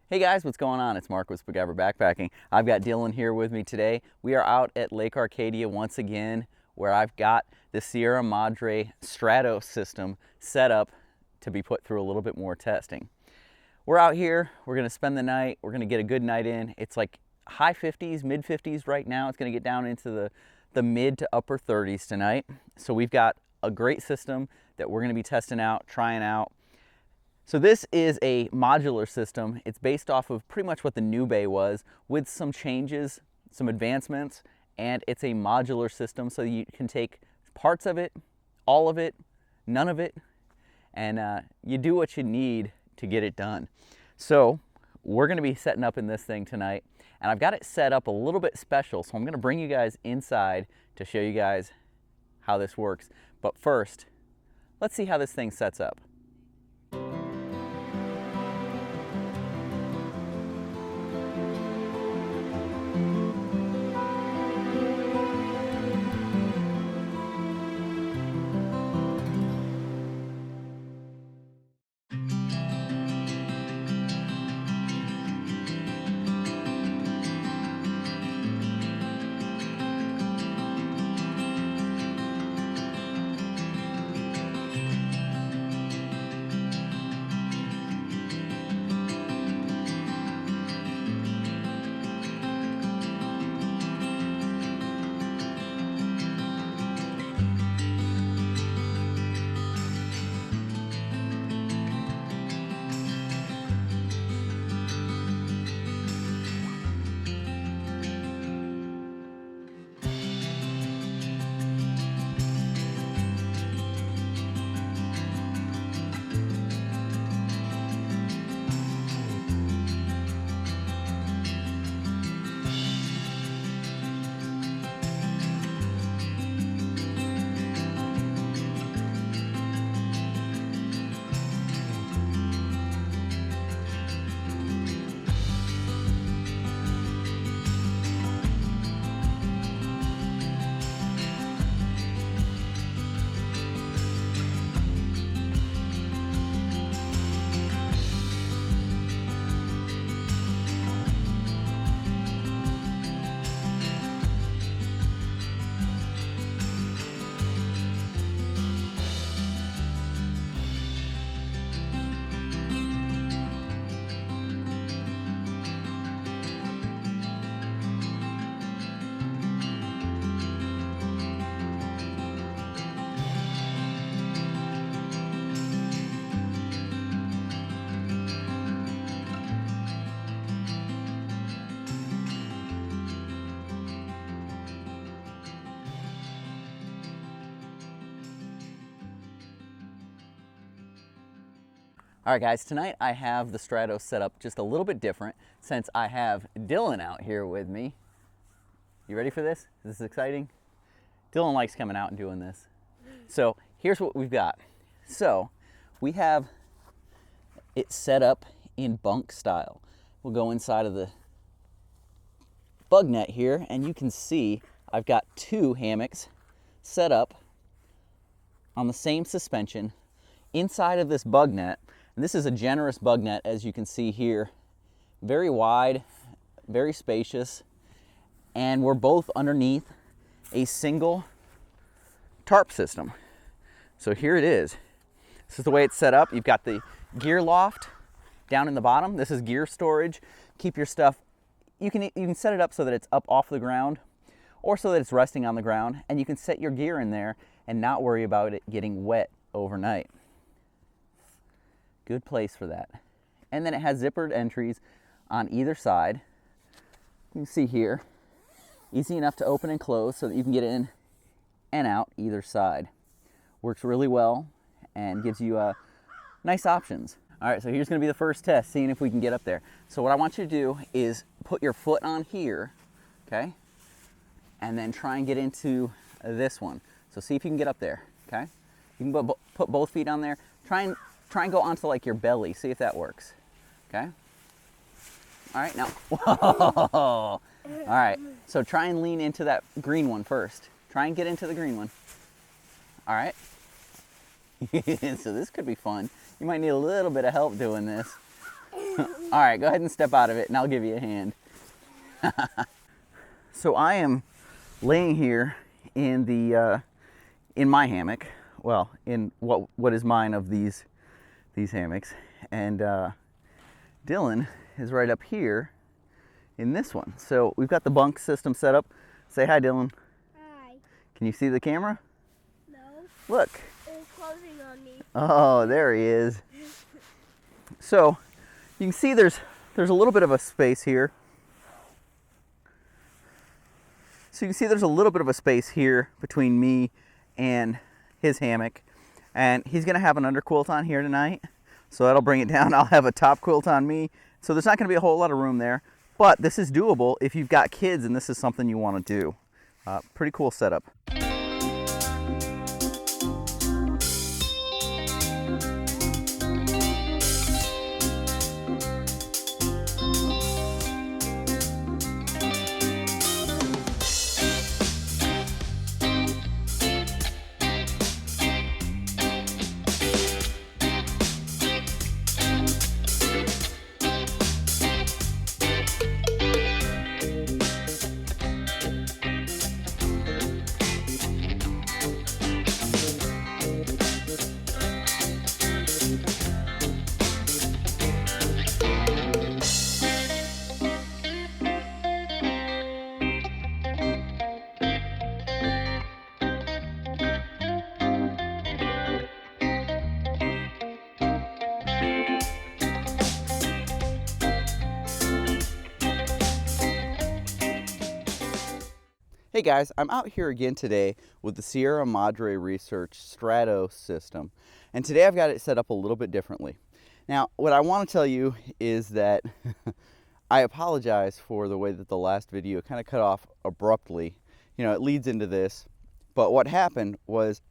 Hey guys, what's going on? It's Mark with Spiguyver Backpacking. I've got Dylan here with me today. We are out at Lake Arcadia once again, where I've got the Sierra Madre Stratos system set up to be put through a little bit more testing. We're out here, we're gonna spend the night, we're gonna get a good night in. It's like high 50s, mid 50s right now. It's gonna get down into the mid to upper 30s tonight. So we've got a great system that we're gonna be testing out, trying out. So this is a modular system. It's based off of pretty much what the new bay was, with some changes, some advancements, and it's a modular system, so you can take parts of it, all of it, none of it, and you do what you need to get it done. So we're gonna be setting up in this thing tonight, and I've got it set up a little bit special, so I'm gonna bring you guys inside to show you guys how this works. But first, let's see how this thing sets up. All right guys, tonight I have the Stratos set up just a little bit different since I have Dylan out here with me. You ready for this? Is this exciting? Dylan likes coming out and doing this. So here's what we've got. So we have it set up in bunk style. We'll go inside of the Bugnet here and you can see I've got two hammocks set up on the same suspension inside of this Bugnet. And this is a generous Bugnet, as you can see here. Very wide, very spacious, and we're both underneath a single tarp system. So here it is. This is the way it's set up. You've got the gear loft down in the bottom. This is gear storage. Keep your stuff, you can set it up so that it's up off the ground or so that it's resting on the ground, and you can set your gear in there and not worry about it getting wet overnight. Good place for that. And then it has zippered entries on either side. You can see here, easy enough to open and close so that you can get in and out either side. Works really well and gives you nice options. All right, so here's gonna be the first test, seeing if we can get up there. So what I want you to do is put your foot on here, okay? And then try and get into this one. So see if you can get up there, okay? You can put both feet on there. Try and go onto like your belly. See if that works. Okay? All right, now. Whoa! All right, so try and lean into that green one first. Try and get into the green one. All right. So this could be fun. You might need a little bit of help doing this. All right, go ahead and step out of it and I'll give you a hand. So I am laying here in the in my hammock, well, in what is mine of these hammocks, and Dylan is right up here in this one. So we've got the bunk system set up. Say hi, Dylan. Hi. Can you see the camera? No. Look. It's closing on me. Oh, there he is. So you can see there's a little bit of a space here. So you can see there's a little bit of a space here between me and his hammock. And he's gonna have an under quilt on here tonight. So that'll bring it down. I'll have a top quilt on me. So there's not gonna be a whole lot of room there. But this is doable if you've got kids and this is something you wanna do. Pretty cool setup. Hey guys, I'm out here again today with the Sierra Madre Research Stratos system, and today I've got it set up a little bit differently. Now, what I want to tell you is that I apologize for the way that the last video kind of cut off abruptly. You know, it leads into this, but what happened was,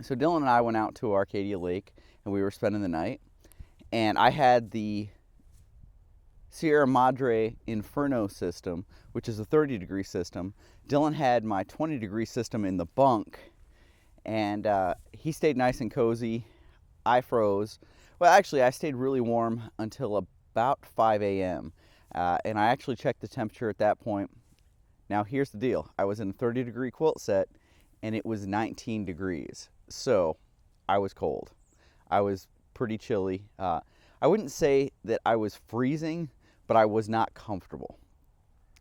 so Dylan and I went out to Arcadia Lake and we were spending the night, and I had the Sierra Madre Inferno system, which is a 30-degree system. Dylan had my 20-degree system in the bunk, and he stayed nice and cozy. I froze. Well, actually, I stayed really warm until about 5 a.m., and I actually checked the temperature at that point. Now, here's the deal. I was in a 30-degree quilt set, and it was 19 degrees, so I was cold. I was pretty chilly. I wouldn't say that I was freezing, but I was not comfortable.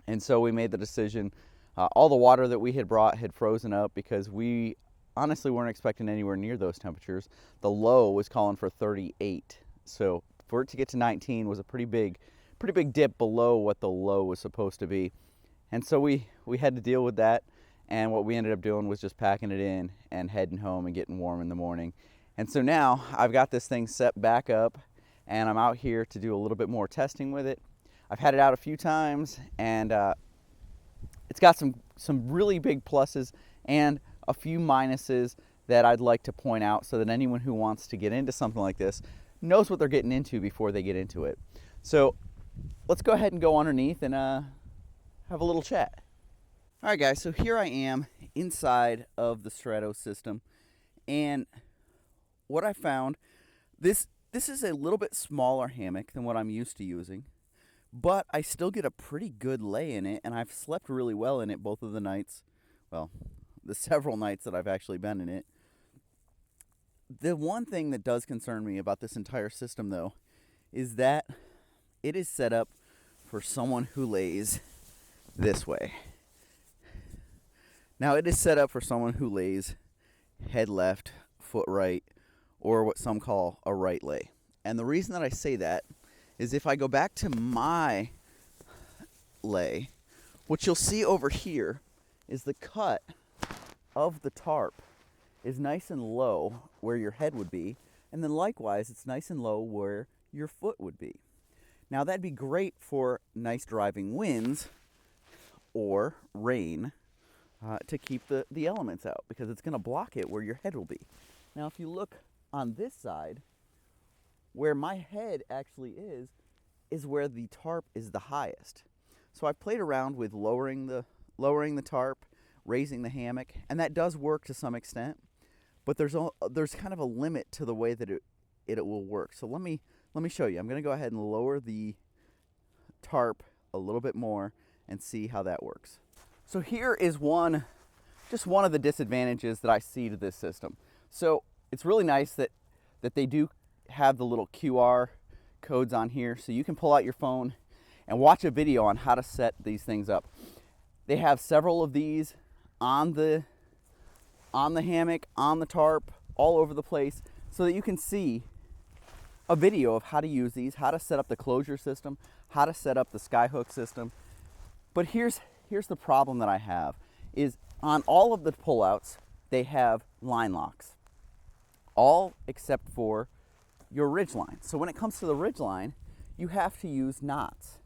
And so we made the decision. All the water that we had brought had frozen up because we honestly weren't expecting anywhere near those temperatures. The low was calling for 38. So for it to get to 19 was a pretty big dip below what the low was supposed to be. And so we had to deal with that. And what we ended up doing was just packing it in and heading home and getting warm in the morning. And so now I've got this thing set back up, and I'm out here to do a little bit more testing with it. I've had it out a few times, and it's got some really big pluses and a few minuses that I'd like to point out so that anyone who wants to get into something like this knows what they're getting into before they get into it. So let's go ahead and go underneath and have a little chat. All right, guys, so here I am inside of the Stratos system, and what I found, this is a little bit smaller hammock than what I'm used to using. But I still get a pretty good lay in it, and I've slept really well in it both of the nights. Well, the several nights that I've actually been in it. The one thing that does concern me about this entire system, though, is that it is set up for someone who lays this way. Now, it is set up for someone who lays head left, foot right, or what some call a right lay. And the reason that I say that is if I go back to my lay, what you'll see over here is the cut of the tarp is nice and low where your head would be, and then likewise it's nice and low where your foot would be. Now that'd be great for nice driving winds or rain to keep the elements out, because it's going to block it where your head will be. Now if you look on this side, where my head actually is where the tarp is the highest. So I've played around with lowering the tarp, raising the hammock, and that does work to some extent. But there's kind of a limit to the way that it will work. So let me let me show you. I'm going to go ahead and lower the tarp a little bit more and see how that works. So here is just one of the disadvantages that I see to this system. So it's really nice that they do have the little QR codes on here, so you can pull out your phone and watch a video on how to set these things up. They have several of these on the hammock, on the tarp, all over the place, so that you can see a video of how to use these, how to set up the closure system, how to set up the skyhook system. But here's the problem that I have, is on all of the pullouts, they have line locks, all except for your ridgeline. So when it comes to the ridgeline, you have to use knots.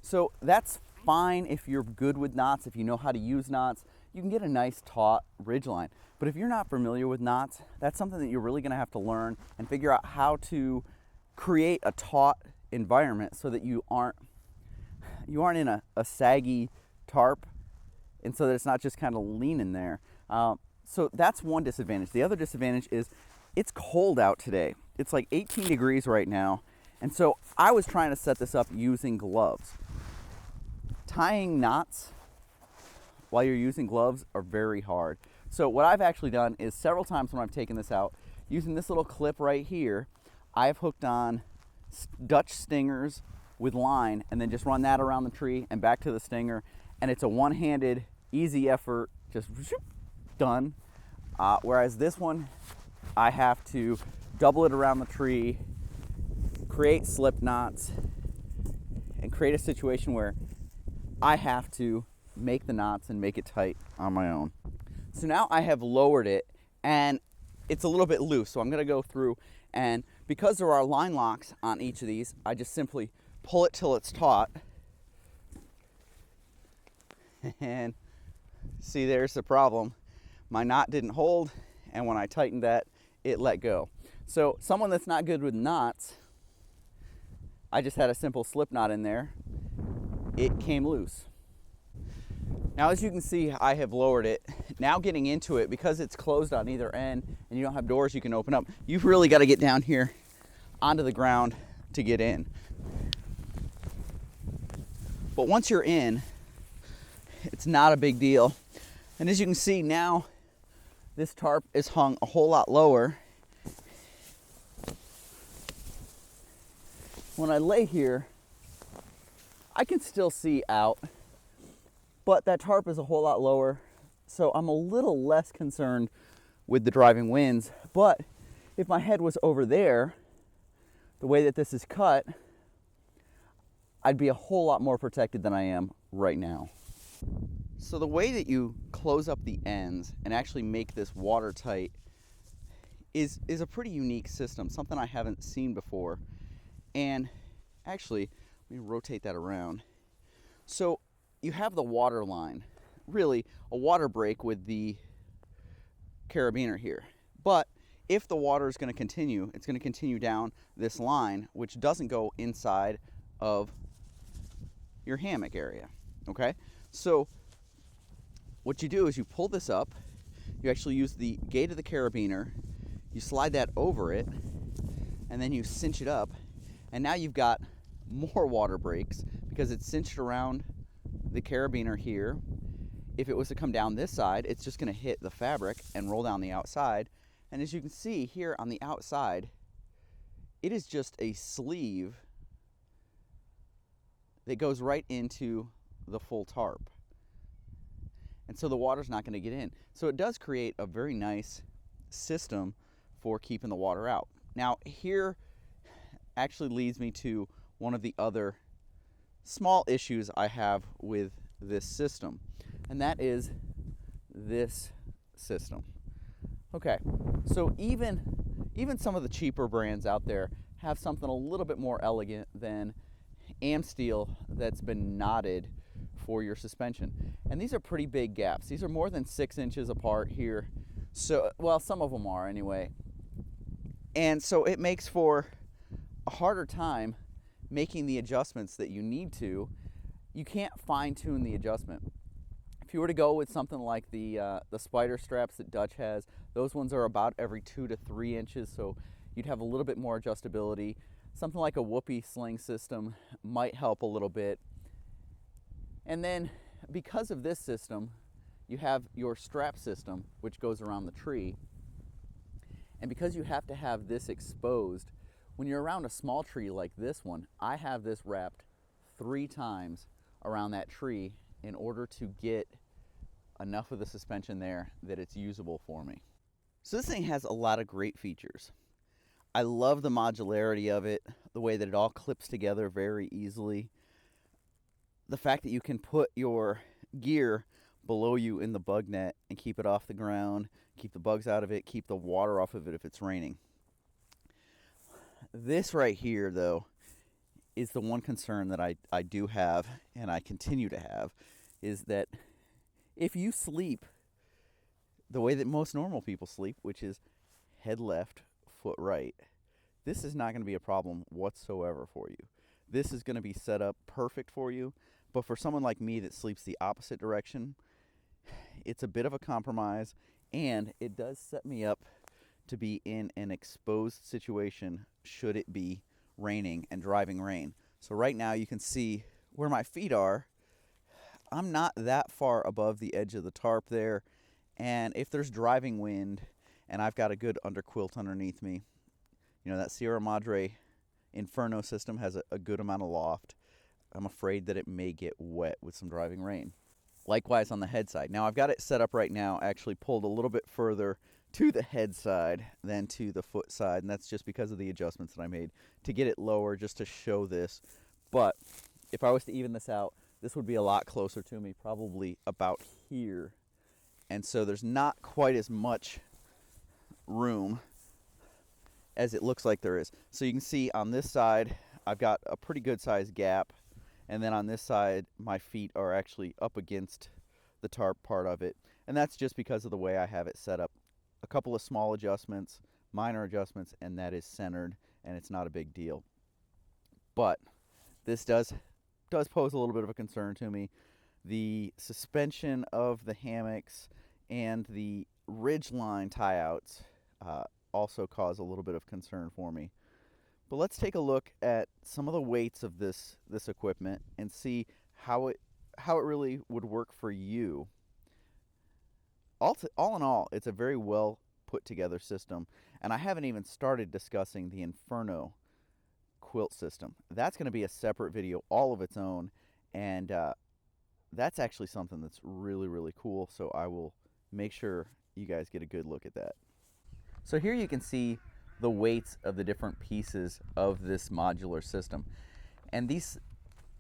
So that's fine if you're good with knots, if you know how to use knots, you can get a nice taut ridgeline. But if you're not familiar with knots, that's something that you're really gonna have to learn and figure out how to create a taut environment so that you aren't in a saggy tarp, and so that it's not just kind of leaning there. So that's one disadvantage. The other disadvantage is it's cold out today. It's like 18 degrees right now, and so I was trying to set this up using gloves. Tying knots while you're using gloves are very hard. So what I've actually done is several times when I've taken this out, using this little clip right here, I've hooked on Dutch stingers with line and then just run that around the tree and back to the stinger, and it's a one-handed, easy effort, just done. Whereas this one, I have to double it around the tree, create slip knots, and create a situation where I have to make the knots and make it tight on my own. So now I have lowered it and it's a little bit loose, so I'm gonna go through, and because there are line locks on each of these, I just simply pull it till it's taut. And see, there's the problem. My knot didn't hold, and when I tightened that, it let go. So someone that's not good with knots, I just had a simple slip knot in there. It came loose. Now, as you can see, I have lowered it. Now getting into it, because it's closed on either end and you don't have doors you can open up, you've really got to get down here onto the ground to get in. But once you're in, it's not a big deal. And as you can see now, this tarp is hung a whole lot lower. When I lay here, I can still see out, but that tarp is a whole lot lower, so I'm a little less concerned with the driving winds. But if my head was over there, the way that this is cut, I'd be a whole lot more protected than I am right now. So the way that you close up the ends and actually make this watertight is a pretty unique system, something I haven't seen before. And actually, let me rotate that around. So you have the water line, really a water break with the carabiner here. But if the water is going to continue, it's going to continue down this line, which doesn't go inside of your hammock area, okay? So what you do is you pull this up, you actually use the gate of the carabiner, you slide that over it, and then you cinch it up, and now you've got more water breaks because it's cinched around the carabiner here. If it was to come down this side, it's just going to hit the fabric and roll down the outside. And as you can see here on the outside, it is just a sleeve that goes right into the full tarp. And so the water's not going to get in. So it does create a very nice system for keeping the water out. Now here actually leads me to one of the other small issues I have with this system, and that is this system. Okay, so even some of the cheaper brands out there have something a little bit more elegant than Amsteel that's been knotted for your suspension. And these are pretty big gaps. These are more than 6 inches apart here. So, well, some of them are anyway. And so it makes for a harder time making the adjustments that you need to. You can't fine tune the adjustment. If you were to go with something like the spider straps that Dutch has, those ones are about every 2 to 3 inches, so you'd have a little bit more adjustability. something like a whoopee sling system might help a little bit. And then because of this system, you have your strap system, which goes around the tree. And because you have to have this exposed, when you're around a small tree like this one, I have this wrapped 3 times around that tree in order to get enough of the suspension there that it's usable for me. So this thing has a lot of great features. I love the modularity of it, the way that it all clips together very easily. The fact that you can put your gear below you in the Bugnet and keep it off the ground, keep the bugs out of it, keep the water off of it if it's raining. This right here, though, is the one concern that I do have, and I continue to have, is that if you sleep the way that most normal people sleep, which is head left, foot right, this is not going to be a problem whatsoever for you. This is going to be set up perfect for you. But for someone like me that sleeps the opposite direction, it's a bit of a compromise, and it does set me up to be in an exposed situation should it be raining and driving rain. So right now you can see where my feet are. I'm not that far above the edge of the tarp there, and if there's driving wind and I've got a good underquilt underneath me, you know, that Sierra Madre Inferno system has a good amount of loft. I'm afraid that it may get wet with some driving rain. Likewise on the head side. Now I've got it set up right now, actually pulled a little bit further to the head side than to the foot side, and that's just because of the adjustments that I made to get it lower, just to show this. But if I was to even this out, this would be a lot closer to me, probably about here. And so there's not quite as much room as it looks like there is. So you can see on this side, I've got a pretty good sized gap. And then on this side, my feet are actually up against the tarp part of it. And that's just because of the way I have it set up. A couple of small adjustments, minor adjustments, and that is centered, and it's not a big deal. But this does pose a little bit of a concern to me. The suspension of the hammocks and the ridgeline tie-outs also cause a little bit of concern for me. But let's take a look at some of the weights of this equipment and see how it really would work for you. All in all, it's a very well put together system, and I haven't even started discussing the Inferno quilt system. That's going to be a separate video all of its own, and that's actually something that's really, really cool, so I will make sure you guys get a good look at that. So here you can see the weights of the different pieces of this modular system. And these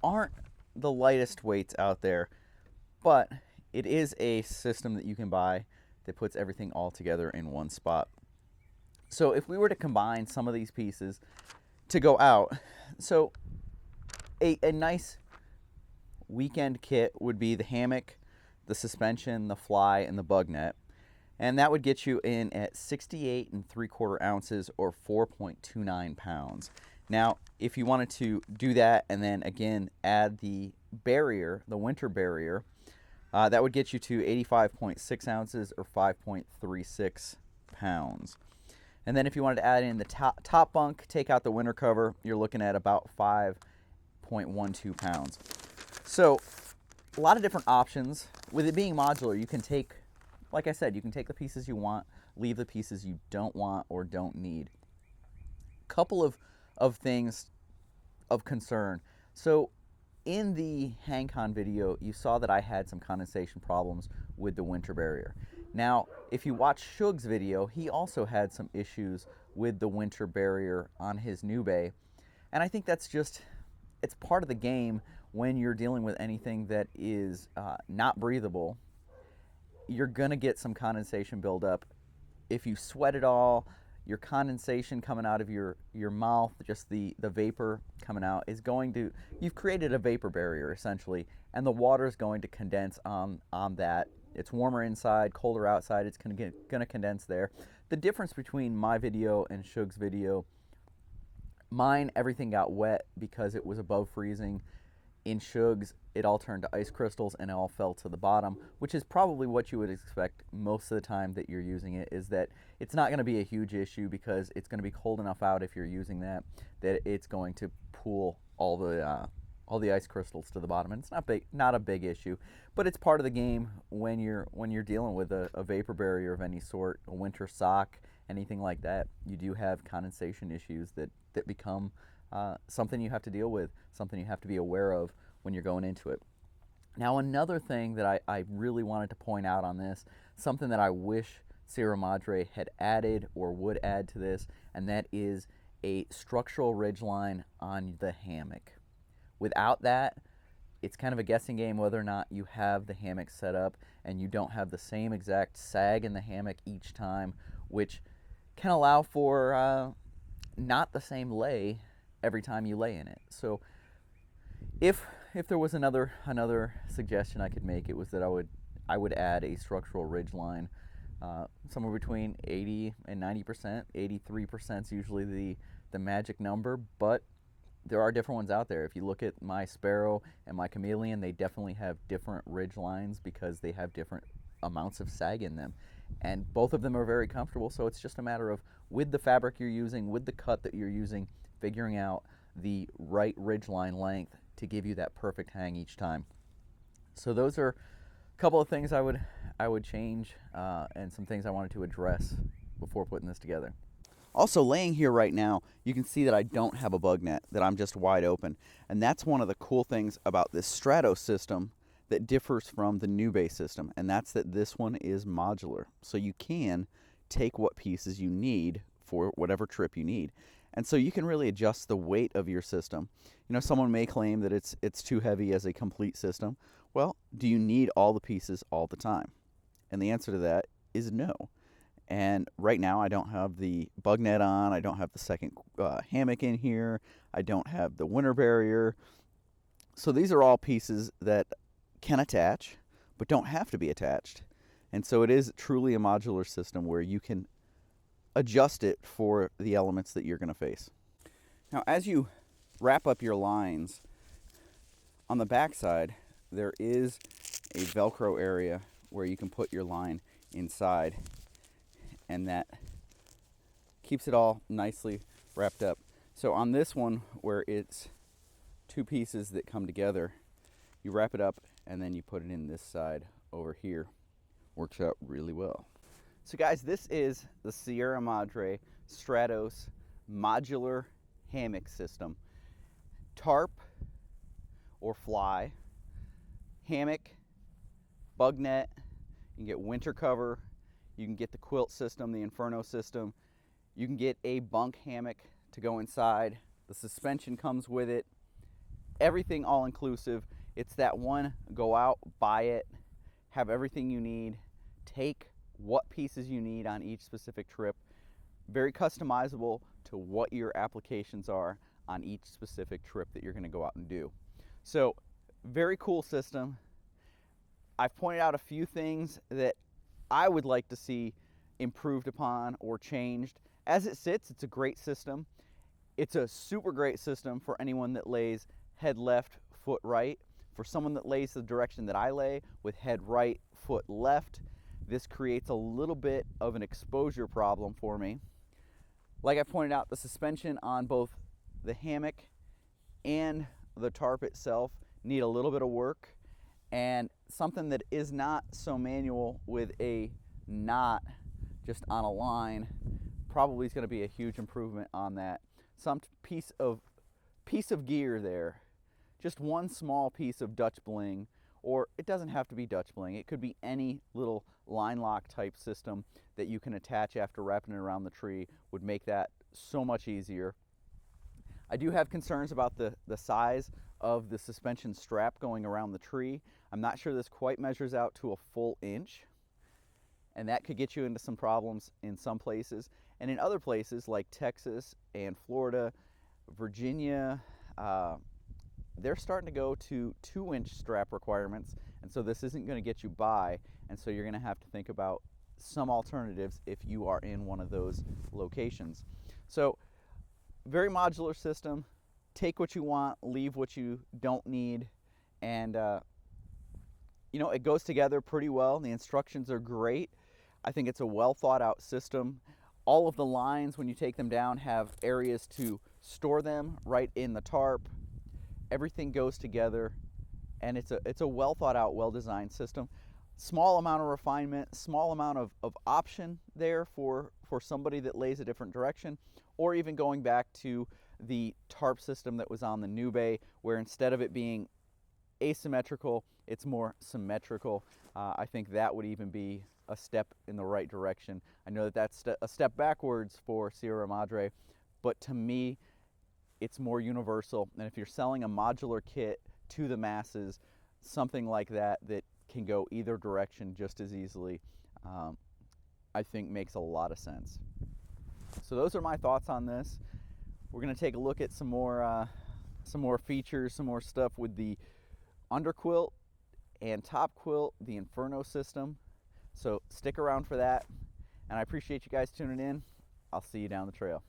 aren't the lightest weights out there, but it is a system that you can buy that puts everything all together in one spot. So if we were to combine some of these pieces to go out, so a nice weekend kit would be the hammock, the suspension, the fly, and the Bugnet. And that would get you in at 68 3/4 ounces or 4.29 pounds. Now, if you wanted to do that and then again add the barrier, the winter barrier, that would get you to 85.6 ounces or 5.36 pounds. And then if you wanted to add in the top bunk, take out the winter cover, you're looking at about 5.12 pounds. So a lot of different options. With it being modular, you can take, like I said, you can take the pieces you want, leave the pieces you don't want or don't need. Couple of things of concern. So in the HangCon video, you saw that I had some condensation problems with the winter barrier. Now, if you watch Shug's video, he also had some issues with the winter barrier on his new bay. And I think that's just, it's part of the game when you're dealing with anything that is not breathable. You're gonna get some condensation buildup. If you sweat at all, your condensation coming out of your mouth, just the vapor coming out, is going to, you've created a vapor barrier essentially, and the water is going to condense on that. It's warmer inside, colder outside, it's gonna condense there. The difference between my video and Shug's video, mine, everything got wet because it was above freezing. in Shugs, it all turned to ice crystals and it all fell to the bottom, which is probably what you would expect most of the time that you're using it, is that it's not going to be a huge issue because it's going to be cold enough out if you're using that it's going to pool all the ice crystals to the bottom. And it's not a big issue, but it's part of the game when you're dealing with a vapor barrier of any sort, a winter sock, anything like that. You do have condensation issues that become something you have to deal with, something you have to be aware of when you're going into it. Now, another thing that I really wanted to point out on this, something that I wish Sierra Madre had added or would add to this, and that is a structural ridgeline on the hammock. Without that, it's kind of a guessing game whether or not you have the hammock set up and you don't have the same exact sag in the hammock each time, which can allow for not the same lay every time you lay in it. So if there was another suggestion I could make, it was that I would add a structural ridgeline, somewhere between 80 and 90%. 83% is usually the magic number, but there are different ones out there. If you look at my Sparrow and my Chameleon, they definitely have different ridge lines because they have different amounts of sag in them, and both of them are very comfortable. So it's just a matter of, with the fabric you're using, with the cut that you're using, figuring out the right ridge line length to give you that perfect hang each time. So those are a couple of things I would change, and some things I wanted to address before putting this together. Also, laying here right now, you can see that I don't have a Bugnet, that I'm just wide open. And that's one of the cool things about this Stratos system that differs from the new base system, and that's that this one is modular. So you can take what pieces you need for whatever trip you need. And so you can really adjust the weight of your system. You know, someone may claim that it's too heavy as a complete system. Well, do you need all the pieces all the time? And the answer to that is no. And right now I don't have the Bugnet on, I don't have the second hammock in here, I don't have the winter barrier. So these are all pieces that can attach, but don't have to be attached. And so it is truly a modular system where you can adjust it for the elements that you're going to face. Now, as you wrap up your lines, on the backside there is a Velcro area where you can put your line inside, and that keeps it all nicely wrapped up. So on this one, where it's two pieces that come together, you wrap it up and then you put it in this side over here. Works out really well. So guys, this is the Sierra Madre Stratos Modular Hammock System. Tarp or fly, hammock, Bugnet, you can get winter cover, you can get the quilt system, the Inferno system, you can get a bunk hammock to go inside. The suspension comes with it, everything all inclusive. It's that one, go out, buy it, have everything you need, take what pieces you need on each specific trip, very customizable to what your applications are on each specific trip that you're going to go out and do. So very cool system. I've pointed out a few things that I would like to see improved upon or changed. As it sits, it's a great system. It's a super great system for anyone that lays head left, foot right. For someone that lays the direction that I lay with head right, foot left, this creates a little bit of an exposure problem for me. Like I pointed out, the suspension on both the hammock and the tarp itself need a little bit of work, and something that is not so manual with a knot just on a line probably is going to be a huge improvement on that. Some piece of gear there, just one small piece of Dutch bling, or it doesn't have to be Dutch bling, it could be any little line lock type system that you can attach after wrapping it around the tree, would make that so much easier. I do have concerns about the size of the suspension strap going around the tree. I'm not sure this quite measures out to a full inch, and that could get you into some problems in some places. And in other places like Texas and Florida, Virginia, they're starting to go to 2-inch strap requirements, and so this isn't going to get you by, and so you're going to have to think about some alternatives if you are in one of those locations. So very modular system, take what you want, leave what you don't need, and you know, it goes together pretty well. The instructions are great. I think it's a well thought out system. All of the lines, when you take them down, have areas to store them right in the tarp. Everything goes together, and it's a well thought out, well designed system. Small amount of refinement, small amount of option there for somebody that lays a different direction, or even going back to the tarp system that was on the new bay, where instead of it being asymmetrical, it's more symmetrical. I think that would even be a step in the right direction. I know that that's a step backwards for Sierra Madre, but to me, it's more universal. And if you're selling a modular kit to the masses, something like that can go either direction just as easily, I think makes a lot of sense. So those are my thoughts on this. We're going to take a look at some more features, some more stuff with the underquilt and top quilt, the Inferno system. So stick around for that, and I appreciate you guys tuning in. I'll see you down the trail.